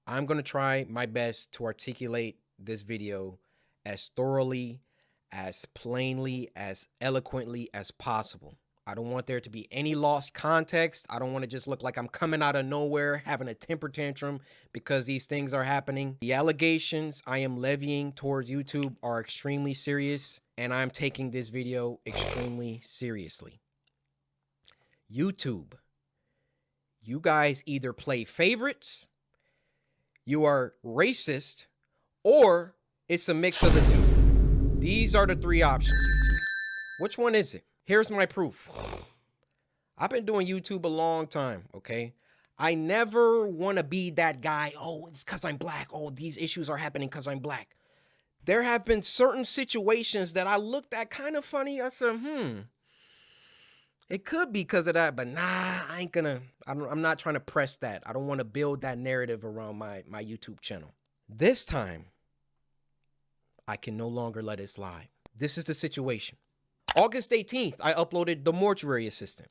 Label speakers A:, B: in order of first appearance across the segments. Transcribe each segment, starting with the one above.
A: I'm going to try my best to articulate this video as thoroughly, as plainly, as eloquently as possible. I don't want there to be any lost context. I don't want to just look like I'm coming out of nowhere having a temper tantrum because these things are happening. The allegations I am levying towards YouTube are extremely serious, and I'm taking this video extremely seriously. YouTube, you guys either play favorites, you are racist, or it's a mix of the two. These are the three options, YouTube. Which one is it? Here's my proof. I've been doing YouTube a long time, okay? I never want to be that guy, oh, it's because I'm black. Oh, these issues are happening because I'm black. There have been certain situations that I looked at kind of funny. I said, it could be because of that, but nah, I'm not trying to press that. I don't want to build that narrative around my YouTube channel. This time, I can no longer let it slide. This is the situation. August 18th, I uploaded The Mortuary Assistant.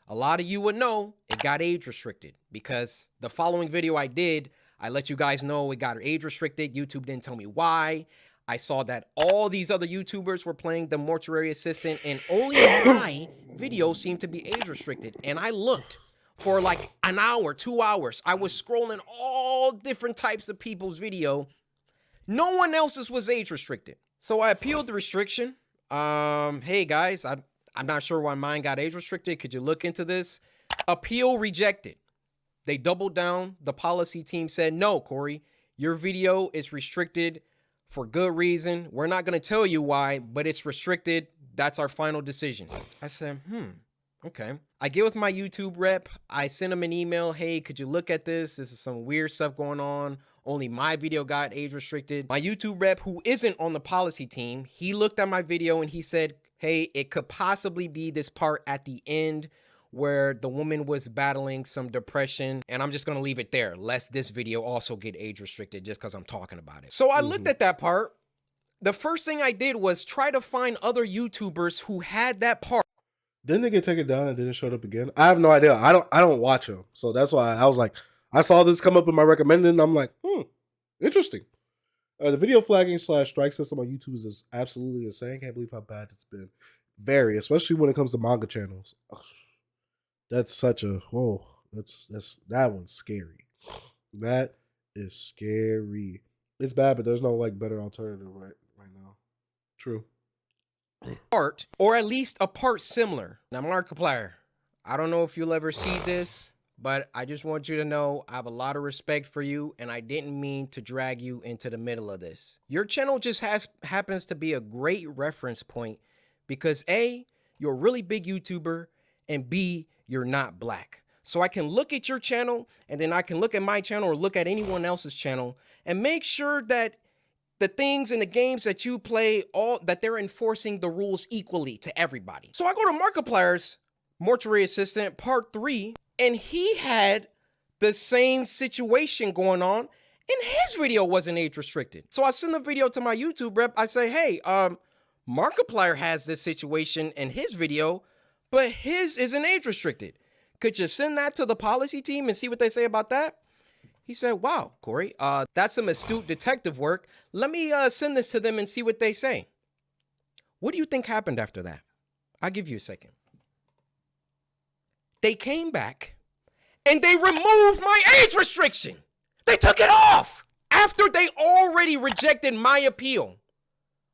A: A lot of you would know it got age restricted because the following video I did, I let you guys know it got age restricted. YouTube didn't tell me why. I saw that all these other YouTubers were playing The Mortuary Assistant and only my video seemed to be age restricted. And I looked for like an hour, 2 hours. I was scrolling all different types of people's video. No one else's was age restricted. So I appealed the restriction. Hey guys, I'm not sure why mine got age restricted. Could you look into this? Appeal rejected. They doubled down. The policy team said, no, Cory, your video is restricted for good reason. We're not going to tell you why, but it's restricted. That's our final decision. I said, okay. I get with my YouTube rep. I send him an email. Hey, could you look at this? This is some weird stuff going on. Only my video got age restricted. My YouTube rep, who isn't on the policy team, he looked at my video and he said, hey, it could possibly be this part at the end where the woman was battling some depression. And I'm just going to leave it there, lest this video also get age restricted just because I'm talking about it. So I looked at that part. The first thing I did was try to find other YouTubers who had that part.
B: Didn't they get taken down and didn't show up again? I have no idea. I don't watch them. So that's why I was like, I saw this come up in my recommended and I'm like, interesting. The video flagging / strike system on YouTube is absolutely insane. Can't believe how bad it's been. Very, especially when it comes to manga channels. Ugh. That's such a that one's scary. That is scary. It's bad, but there's no like better alternative right now. True.
A: Part, or at least a part similar. Now, Markiplier, I don't know if you'll ever see this, but I just want you to know I have a lot of respect for you, and I didn't mean to drag you into the middle of this. Your channel just happens to be a great reference point because A, you're a really big YouTuber, and B, you're not black. So I can look at your channel, and then I can look at my channel or look at anyone else's channel and make sure that the things and the games that you play, that they're enforcing the rules equally to everybody. So I go to Markiplier's Mortuary Assistant Part 3, and he had the same situation going on, and his video wasn't age restricted. So I send the video to my YouTube rep. I say, hey, Markiplier has this situation in his video, but his isn't age restricted. Could you send that to the policy team and see what they say about that? He said, wow, Cory, that's some astute detective work. Let me send this to them and see what they say. What do you think happened after that? I'll give you a second. They came back and they removed my age restriction. They took it off after they already rejected my appeal.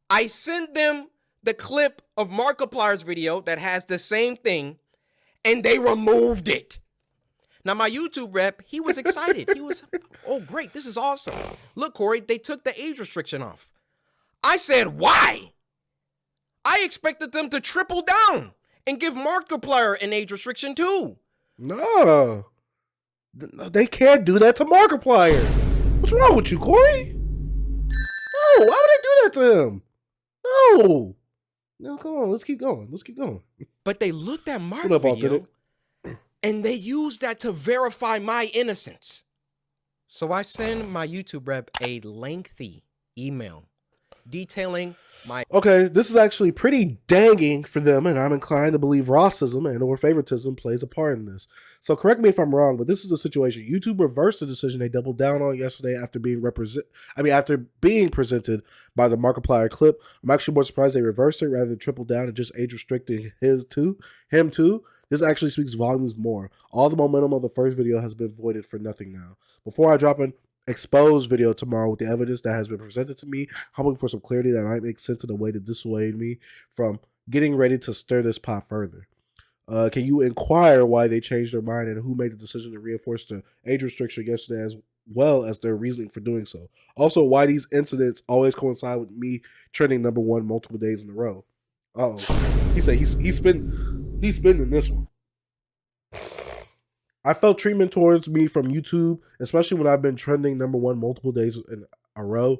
A: I sent them the clip of Markiplier's video that has the same thing, and they removed it. Now, my YouTube rep, he was excited. He was, oh, great, this is awesome. Look, Cory, they took the age restriction off. I said, why? I expected them to triple down and give Markiplier an age restriction too.
B: No, they can't do that to Markiplier. What's wrong with you, Cory? No, why would they do that to him? No, come on, let's keep going.
A: But they looked at Mark's video and they used that to verify my innocence. So I send my YouTube rep a lengthy email detailing my...
B: Okay, this is actually pretty danging for them, and I'm inclined to believe Rossism and or favoritism plays a part in this. So correct me if I'm wrong, but this is a situation. YouTube reversed the decision they doubled down on yesterday after being presented by the Markiplier clip. I'm actually more surprised they reversed it rather than triple down and just age restricting him too. This actually speaks volumes more. All the momentum of the first video has been voided for nothing now. Before I drop an exposed video tomorrow with the evidence that has been presented to me, hoping for some clarity that might make sense in a way to dissuade me from getting ready to stir this pot further. Can you inquire why they changed their mind and who made the decision to reinforce the age restriction yesterday, as well as their reasoning for doing so? Also, why these incidents always coincide with me trending #1 multiple days in a row? Oh, he said he's spinning this one. I felt treatment towards me from YouTube, especially when I've been trending #1 multiple days in a row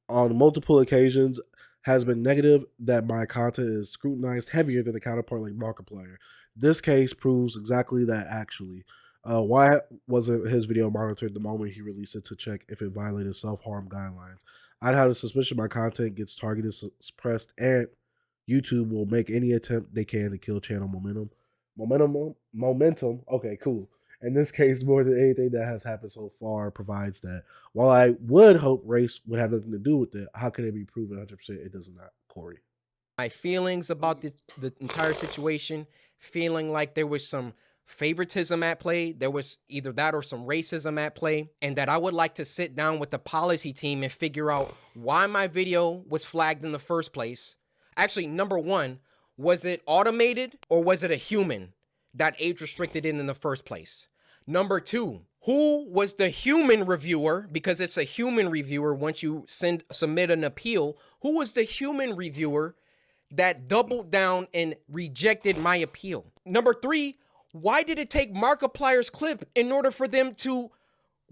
B: on multiple occasions, has been negative that my content is scrutinized heavier than a counterpart like Markiplier. This case proves exactly that, actually. Why wasn't his video monitored the moment he released it to check if it violated self-harm guidelines? I'd have a suspicion my content gets targeted, suppressed, and YouTube will make any attempt they can to kill channel momentum. Momentum. Okay, cool. In this case, more than anything that has happened so far provides that. While I would hope race would have nothing to do with it, how can it be proven 100%? It does not, Corey.
A: My feelings about the entire situation, feeling like there was some favoritism at play, there was either that or some racism at play, and that I would like to sit down with the policy team and figure out why my video was flagged in the first place. Actually, #1, was it automated or was it a human that age restricted it in the first place? #2, who was the human reviewer? Because it's a human reviewer once you submit an appeal. Who was the human reviewer that doubled down and rejected my appeal? #3, why did it take Markiplier's clip in order for them to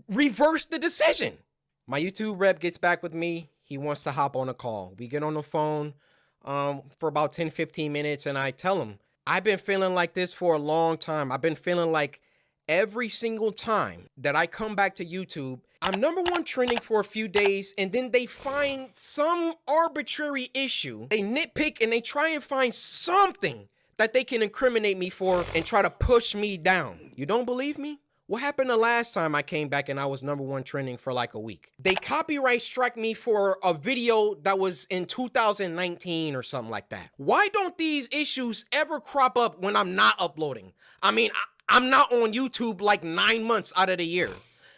A: reverse the decision? My YouTube rep gets back with me. He wants to hop on a call. We get on the phone for about 10-15 minutes, and I tell him, I've been feeling like this for a long time. I've been feeling like every single time that I come back to YouTube, I'm #1 trending for a few days, and then they find some arbitrary issue. They nitpick and they try and find something that they can incriminate me for and try to push me down. You don't believe me? What happened the last time I came back and I was #1 trending for like a week? They copyright struck me for a video that was in 2019 or something like that. Why don't these issues ever crop up when I'm not uploading? I mean, I'm not on YouTube like 9 months out of the year.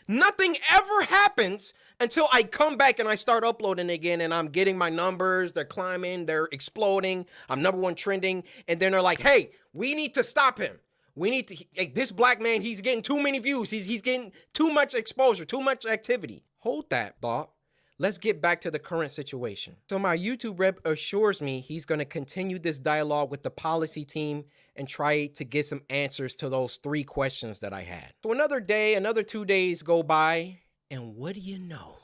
A: Nothing ever happens until I come back and I start uploading again, and I'm getting my numbers, they're climbing, they're exploding, I'm #1 trending, and then they're like, hey, we need to stop him. We need to, this black man, he's getting too many views. He's getting too much exposure, too much activity. Hold that thought. Let's get back to the current situation. So my YouTube rep assures me he's going to continue this dialogue with the policy team and try to get some answers to those 3 questions that I had. So another day, another 2 days go by, and what do you know?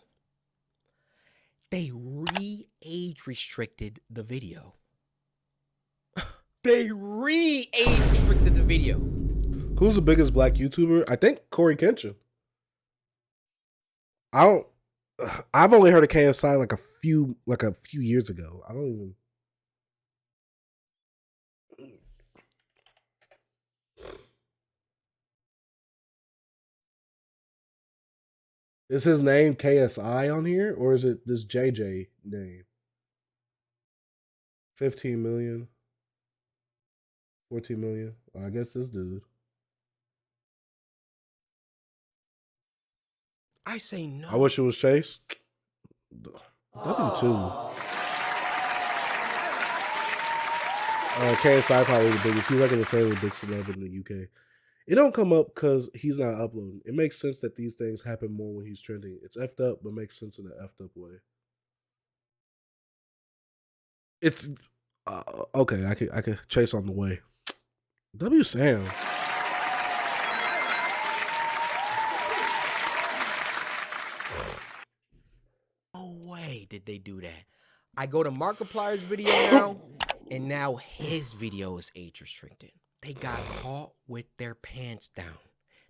A: They re-age restricted the video. They re-age restricted the video.
B: Who's the biggest black YouTuber? I think CoryXKenshin. I've only heard of KSI like a few years ago. I don't even. Is his name KSI on here, or is it this JJ name? 15 million. 14 million. Well, I guess this dude.
A: I say no.
B: I wish it was Chase. W2. KSI probably the biggest. He's like the same with Big Celeb in the UK. It don't come up because he's not uploading. It makes sense that these things happen more when he's trending. It's effed up, but makes sense in an effed up way. It's okay. I could Chase on the way. W Sam.
A: No way did they do that. I go to Markiplier's video now, and now his video is age restricted. They got caught with their pants down.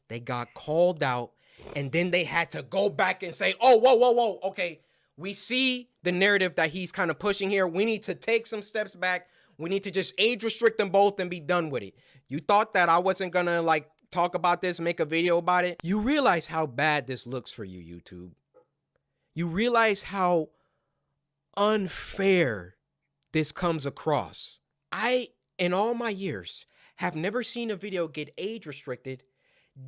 A: They got called out, and then they had to go back and say, oh, whoa, okay, we see the narrative that he's kind of pushing here. We need to take some steps back. We need to just age restrict them both and be done with it. You thought that I wasn't gonna like talk about this, make a video about it. You realize how bad this looks for you, YouTube. You realize how unfair this comes across. I, in all my years, have never seen a video get age restricted,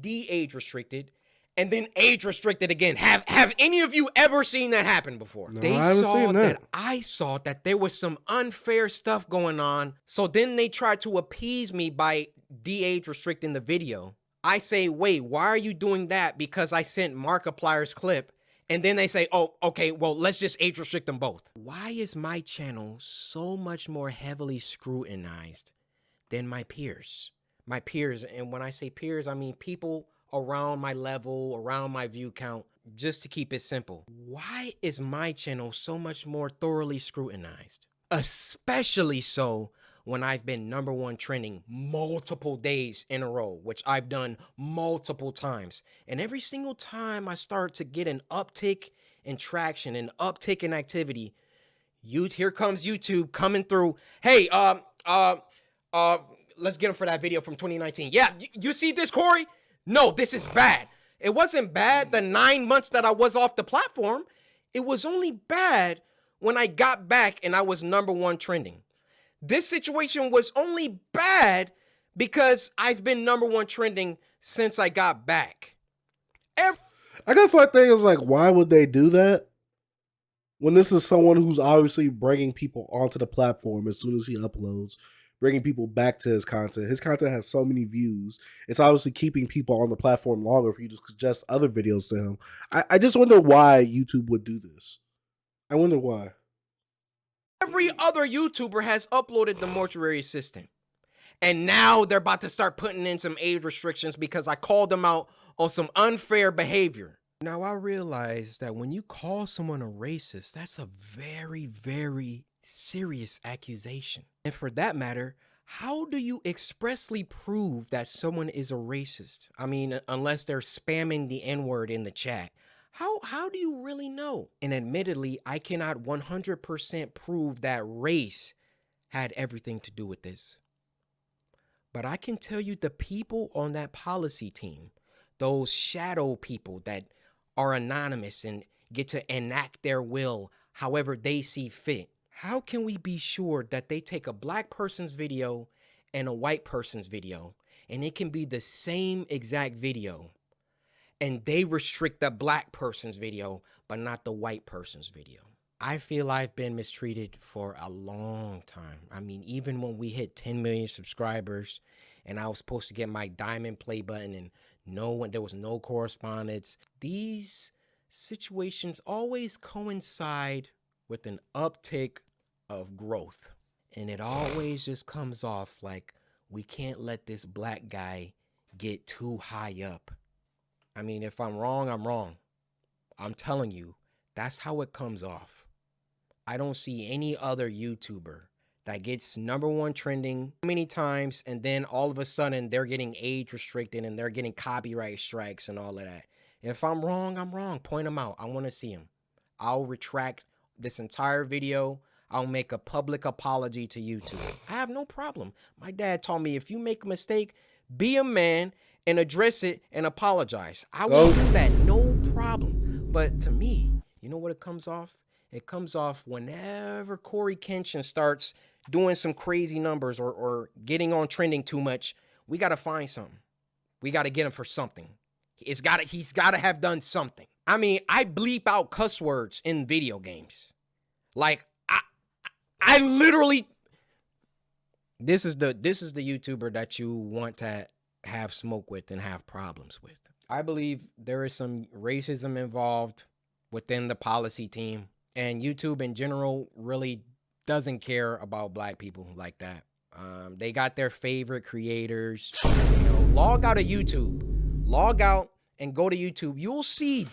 A: de-age restricted, and then age restricted again. Have any of you ever seen that happen before?
B: No,
A: They
B: I haven't
A: saw
B: seen that.
A: I saw that there was some unfair stuff going on. So then they tried to appease me by de-age restricting the video. I say, wait, why are you doing that? Because I sent Markiplier's clip. And then they say, oh, okay, well, let's just age restrict them both. Why is my channel so much more heavily scrutinized than my peers? My peers, and when I say peers, I mean people around my level, around my view count, just to keep it simple. Why is my channel so much more thoroughly scrutinized? Especially so when I've been #1 trending multiple days in a row, which I've done multiple times. And every single time I start to get an uptick in traction, an uptick in activity, here comes YouTube coming through. Hey, let's get him for that video from 2019. Yeah, you see this, Cory? No, this is bad. It wasn't bad the 9 months that I was off the platform. It was only bad when I got back and I was #1 trending. This situation was only bad because I've been #1 trending since I got back.
B: I guess my thing is like, why would they do that? When this is someone who's obviously bringing people onto the platform as soon as he uploads, bringing people back to his content. His content has so many views. It's obviously keeping people on the platform longer for you to suggest other videos to him. I just wonder why YouTube would do this. I wonder why.
A: Every other YouTuber has uploaded the Mortuary Assistant. And now they're about to start putting in some age restrictions because I called them out on some unfair behavior. Now I realize that when you call someone a racist, that's a very, very serious accusation. And for that matter, how do you expressly prove that someone is a racist? I mean, unless they're spamming the N-word in the chat. How do you really know? And admittedly, I cannot 100% prove that race had everything to do with this. But I can tell you the people on that policy team, those shadow people that are anonymous and get to enact their will however they see fit. How can we be sure that they take a black person's video and a white person's video and it can be the same exact video and they restrict the black person's video but not the white person's video? I feel I've been mistreated for a long time. I mean, even when we hit 10 million subscribers and I was supposed to get my diamond play button and there was no correspondence, these situations always coincide with an uptick of growth. And it always just comes off like we can't let this black guy get too high up. I mean, if I'm wrong, I'm wrong. I'm telling you, that's how it comes off. I don't see any other YouTuber that gets #1 trending many times and then all of a sudden they're getting age restricted and they're getting copyright strikes and all of that. If I'm wrong, I'm wrong. Point them out. I want to see them. I'll retract this entire video. I'll make a public apology to YouTube. I have no problem. My dad taught me if you make a mistake, be a man and address it and apologize. I will do that, no problem. But to me, you know what it comes off? It comes off whenever CoryXKenshin starts doing some crazy numbers or getting on trending too much. We got to find something. We got to get him for something. He's got to have done something. I mean, I bleep out cuss words in video games. Like I literally, this is the YouTuber that you want to have smoke with and have problems with. I believe there is some racism involved within the policy team, and YouTube in general really doesn't care about black people like that. They got their favorite creators. Log out of YouTube. Log out and go to YouTube. You'll see.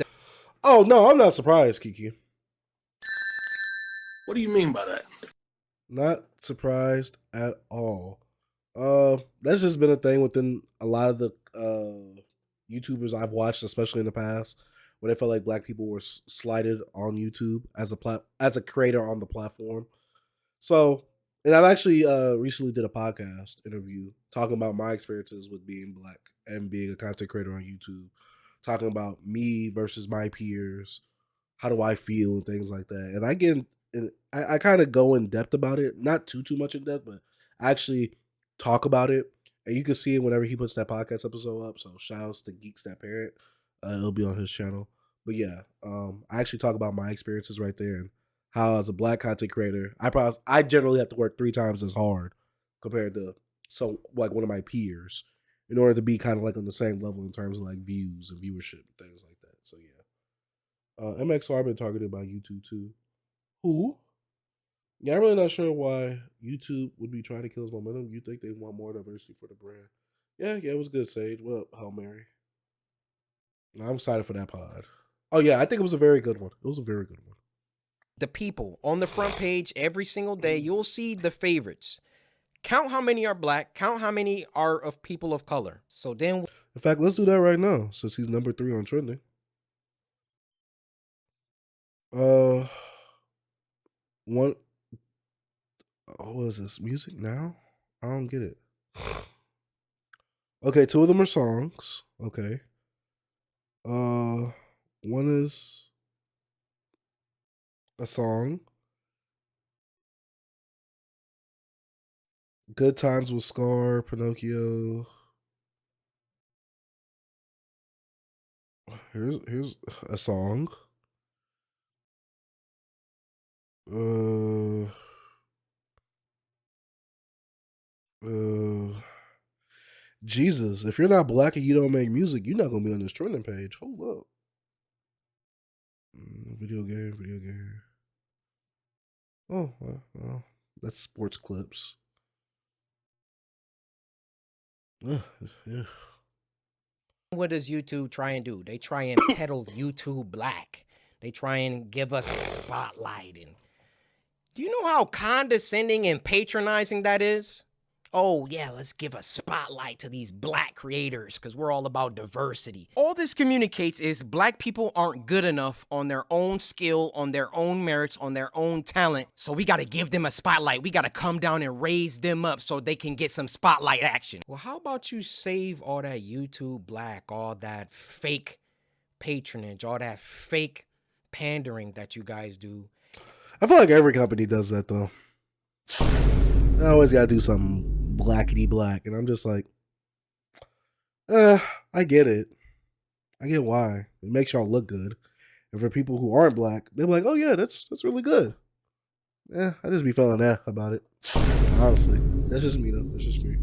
B: Oh, no, I'm not surprised, Kiki.
C: What do you mean by that?
B: Not surprised at all. That's just been a thing within a lot of the YouTubers I've watched, especially in the past, where they felt like black people were slighted on YouTube as a creator on the platform. So, and I've actually recently did a podcast interview talking about my experiences with being black and being a content creator on YouTube, talking about me versus my peers, how do I feel and things like that. And I get, I kind of go in depth about it, not too much in depth, but I actually talk about it, and you can see it whenever he puts that podcast episode up. So shout outs to Geeks That Parent, it'll be on his channel. But yeah, I actually talk about my experiences right there and how as a black content creator, I generally have to work 3 times as hard compared to like one of my peers in order to be kind of like on the same level in terms of like views and viewership and things like that. So yeah, MXR been targeted by YouTube too. Who? Yeah, I'm really not sure why YouTube would be trying to kill his momentum. You think they want more diversity for the brand? Yeah, it was good, Sage. What up, Hail Mary? I'm excited for that pod. Oh yeah, I think it was a very good one. It was a very good one.
A: The people on the front page every single day, you'll see the favorites. Count how many are black, count how many are of people of color. So then,
B: in fact, let's do that right now since he's number 3 on trending. What is this music now? I don't get it. Okay, 2 of them are songs. Okay. One is a song. Good Times with Scar, Pinocchio. Here's a song. Jesus, if you're not black and you don't make music, you're not gonna be on this trending page. Hold up. Video game. Oh, well, that's sports clips. Yeah.
A: what does YouTube try and do? They try and peddle YouTube black. They try and give us a spotlight. And do you know how condescending and patronizing that is? Oh yeah, let's give a spotlight to these black creators because we're all about diversity. All this communicates is black people aren't good enough on their own skill, on their own merits, on their own talent. So we gotta give them a spotlight. We gotta come down and raise them up so they can get some spotlight action. Well, how about you save all that YouTube black, all that fake patronage, all that fake pandering that you guys do?
B: I feel like every company does that though. I always gotta do something blackety black, and I'm just like, I get it. I get why. It makes y'all look good. And for people who aren't black, they're like, oh yeah, that's really good. I just be feeling about it. Honestly. That's just me though. That's just me.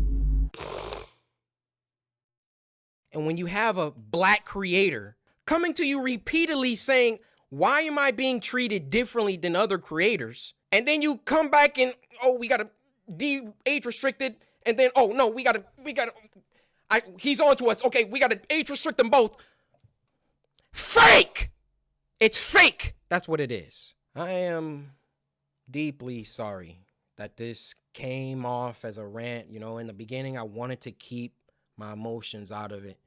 A: And when you have a black creator coming to you repeatedly saying, why am I being treated differently than other creators? And then you come back and, oh, we gotta age restricted, and then oh no, we gotta he's on to us. Okay, we gotta age restrict them both. Fake! It's fake. That's what it is. I am deeply sorry that this came off as a rant. You know, in the beginning, I wanted to keep my emotions out of it.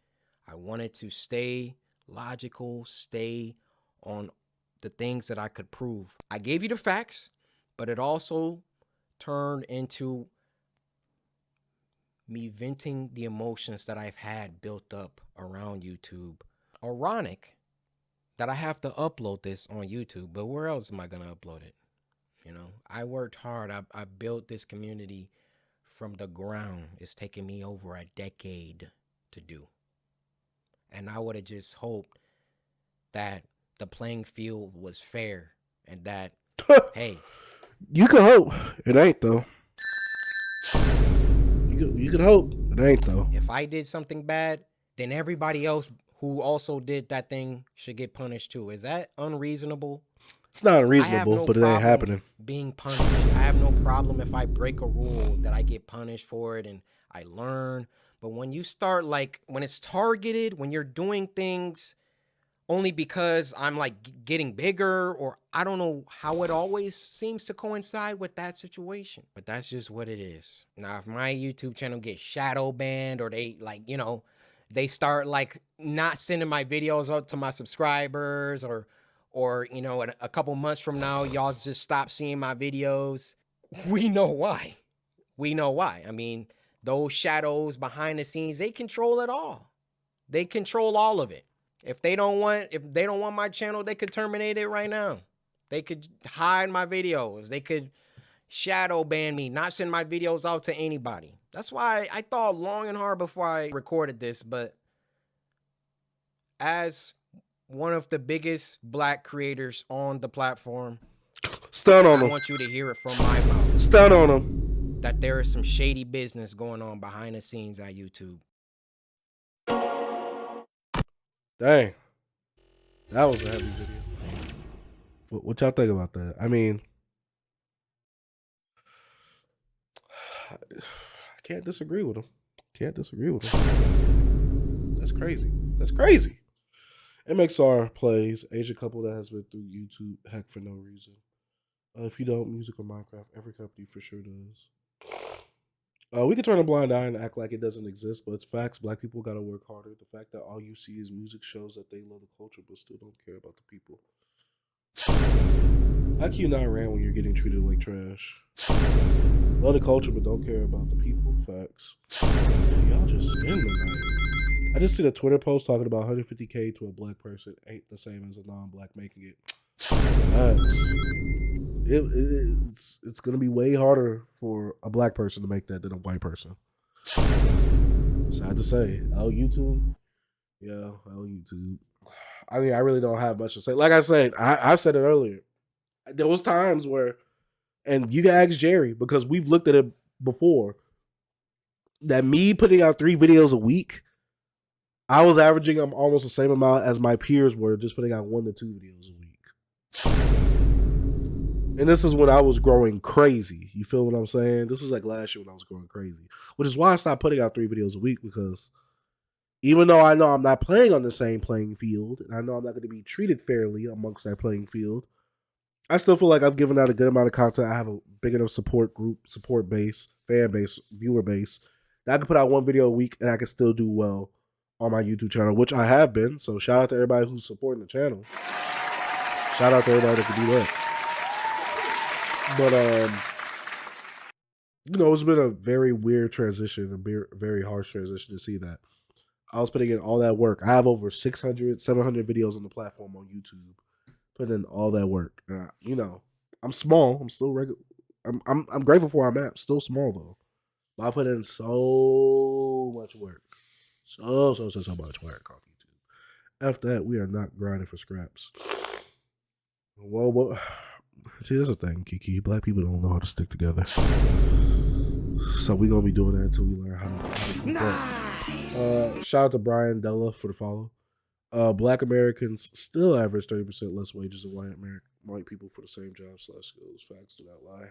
A: I wanted to stay logical, stay on the things that I could prove. I gave you the facts, but it also turned into me venting the emotions that I've had built up around YouTube. Ironic that I have to upload this on YouTube, but where else am I going to upload it? You know, I worked hard. I built this community from the ground. It's taken me over a decade to do. And I would have just hoped that the playing field was fair and that, hey.
B: You can hope. It ain't, though. You can hope. It ain't, though.
A: If I did something bad, then everybody else who also did that thing should get punished too. Is that unreasonable?
B: It's not unreasonable, but it ain't happening.
A: Being punished. I have no problem if I break a rule that I get punished for it and I learn. But when you start when it's targeted, when you're doing things only because I'm getting bigger, or I don't know how it always seems to coincide with that situation. But that's just what it is. Now, if my YouTube channel gets shadow banned or they they start like not sending my videos out to my subscribers, or you know, a couple months from now, y'all just stop seeing my videos. We know why. We know why. I mean, those shadows behind the scenes, they control it all. They control all of it. If they don't want my channel, they could terminate it right now. They could hide my videos. They could shadow ban me, not send my videos out to anybody. That's why I thought long and hard before I recorded this. But as one of the biggest black creators on the platform,
B: stun on
A: I
B: him.
A: want you to hear it from my mouth.
B: Stun on him.
A: That there is some shady business going on behind the scenes at YouTube.
B: Dang. That was a heavy video. What y'all think about that? I mean, I can't disagree with him. That's crazy. MXR plays Asian couple that has been through YouTube heck for no reason. If you don't, music or Minecraft, every company for sure does. We can turn a blind eye and act like it doesn't exist, but it's facts. Black people gotta work harder. The fact that all you see is music shows that they love the culture, but still don't care about the people. How can you not rant when you're getting treated like trash? Love the culture, but don't care about the people. Facts. Man, y'all just spin the night. I just seen a Twitter post talking about 150K to a black person ain't the same as a non-black making it. Facts. It's gonna be way harder for a black person to make that than a white person. Sad to say. YouTube. Yeah, YouTube. I mean, I really don't have much to say. Like I said, I've said it earlier. There was times where, and you can ask Jerry because we've looked at it before, that me putting out 3 videos a week, I was averaging almost the same amount as my peers were just putting out 1 to 2 videos a week. And this is when I was growing crazy. You feel what I'm saying? This is like last year when I was growing crazy. Which is why I stopped putting out 3 videos a week, because even though I know I'm not playing on the same playing field, and I know I'm not going to be treated fairly amongst that playing field, I still feel like I've given out a good amount of content. I have a big enough support group, support base, fan base, viewer base, that I can put out 1 video a week and I can still do well on my YouTube channel, which I have been. So shout out to everybody who's supporting the channel. Shout out to everybody that can do that. But, you know, it's been a very weird transition, a very harsh transition to see that. I was putting in all that work. I have over 600, 700 videos on the platform on YouTube, putting in all that work. You know, I'm small. I'm still regular. I'm grateful for where I'm at. Still small though. But I put in so much work. So much work on YouTube. After that, we are not grinding for scraps. Well, see, that's the thing, Kiki. Black people don't know how to stick together. So we're going to be doing that until we learn how to nice. Shout out to Brian Della for the follow. Black Americans still average 30% less wages than white people for the same job/skills. Facts do not lie.